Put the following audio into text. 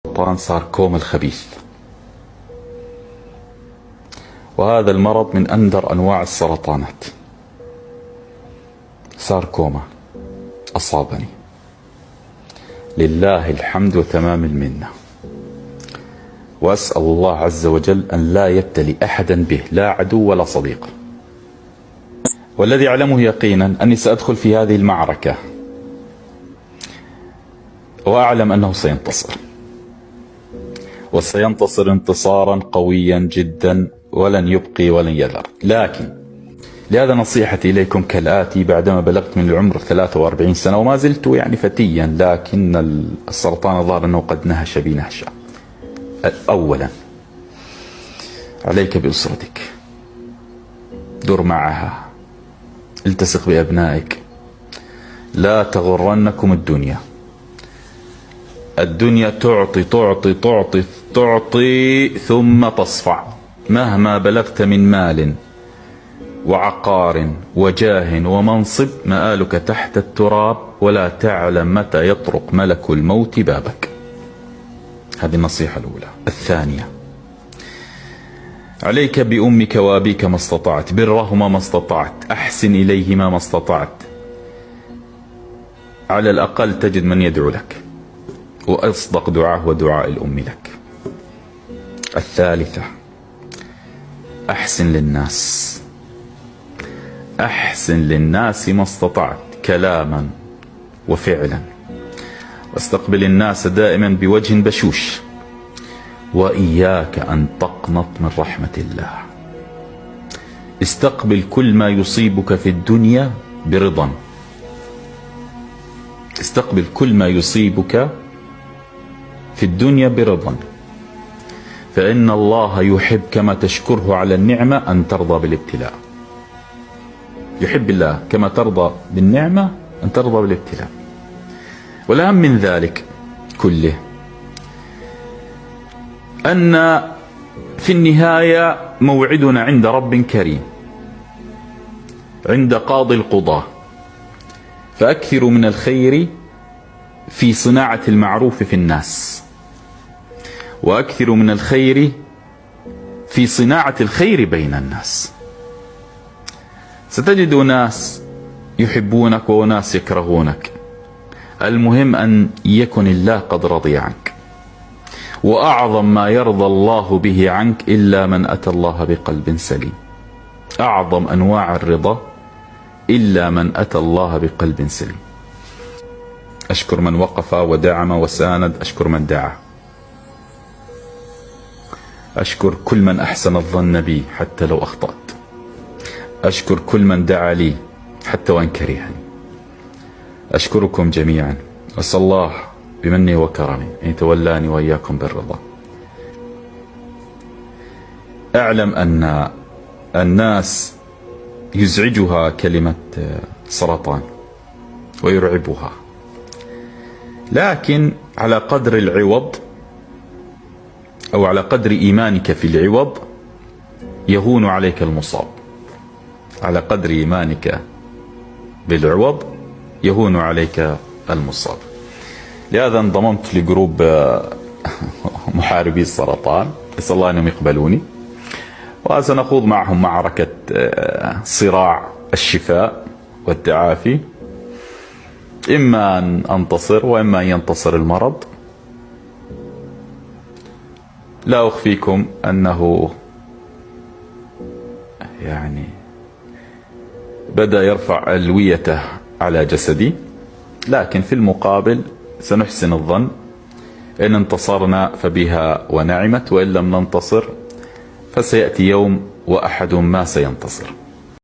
سرطان ساركوما الخبيث، وهذا المرض من أندر أنواع السرطانات. ساركوما أصابني، لله الحمد وتمام المنة، وأسأل الله عز وجل أن لا يبتلي أحدا به، لا عدو ولا صديق. والذي أعلمه يقينا أني سأدخل في هذه المعركة وأعلم أنه سينتصر، وسينتصر انتصارا قويا جدا ولن يبقي ولن يذر. لكن لهذا نصيحتي إليكم كالآتي: بعدما بلغت من العمر 43 سنة وما زلت فتيا، لكن السرطان ظهر أنه قد نهش بي نهشة. أولا عليك بأسرتك، دور معها، التصق بأبنائك، لا تغرنكم الدنيا. الدنيا تعطي تعطي تعطي تعطي ثم تصفع. مهما بلغت من مال وعقار وجاه ومنصب، مآلك تحت التراب، ولا تعلم متى يطرق ملك الموت بابك. هذه النصيحة الأولى. الثانية: عليك بأمك وأبيك ما استطعت، برهما ما استطعت، أحسن إليهما ما استطعت، على الأقل تجد من يدعو لك، وأصدق دعاء ودعاء الأم لك. الثالثة: أحسن للناس، أحسن للناس ما استطعت، كلاما وفعلا، واستقبل الناس دائما بوجه بشوش، وإياك أن تقنط من رحمة الله. استقبل كل ما يصيبك في الدنيا برضا، استقبل كل ما يصيبك في الدنيا برضا، فإن الله يحب كما تشكره على النعمة أن ترضى بالابتلاء. يحب الله كما ترضى بالنعمة أن ترضى بالابتلاء. والأهم من ذلك كله أن في النهاية موعدنا عند رب كريم، عند قاضي القضاة، فأكثروا من الخير في صناعة المعروف في الناس، وأكثروا من الخير في صناعة الخير بين الناس. ستجد ناس يحبونك وناس يكرهونك، المهم أن يكن الله قد رضي عنك. وأعظم ما يرضى الله به عنك إلا من أتى الله بقلب سليم. أعظم أنواع الرضا إلا من أتى الله بقلب سليم. أشكر من وقف ودعم وساند، أشكر من دعا، أشكر كل من أحسن الظن بي حتى لو أخطأت، أشكر كل من دعا لي حتى وإن كرهني. أشكركم جميعا، وأسأل الله بمنه وكرمه أن يتولاني وإياكم بالرضا. أعلم أن الناس يزعجها كلمة سرطان ويرعبها، لكن على قدر العوض أو على قدر إيمانك في العوض يهون عليك المصاب. على قدر إيمانك بالعوض يهون عليك المصاب. لهذا انضممت لجروب محاربي السرطان، أسأل الله أنهم يقبلوني، وسنخوض معهم معركة صراع الشفاء والتعافي، إما أن أنتصر وإما أن ينتصر المرض. لا أخفيكم أنه بدأ يرفع ألويته على جسدي، لكن في المقابل سنحسن الظن. إن انتصرنا فبها ونعمت، وإن لم ننتصر فسيأتي يوم وأحد ما سينتصر.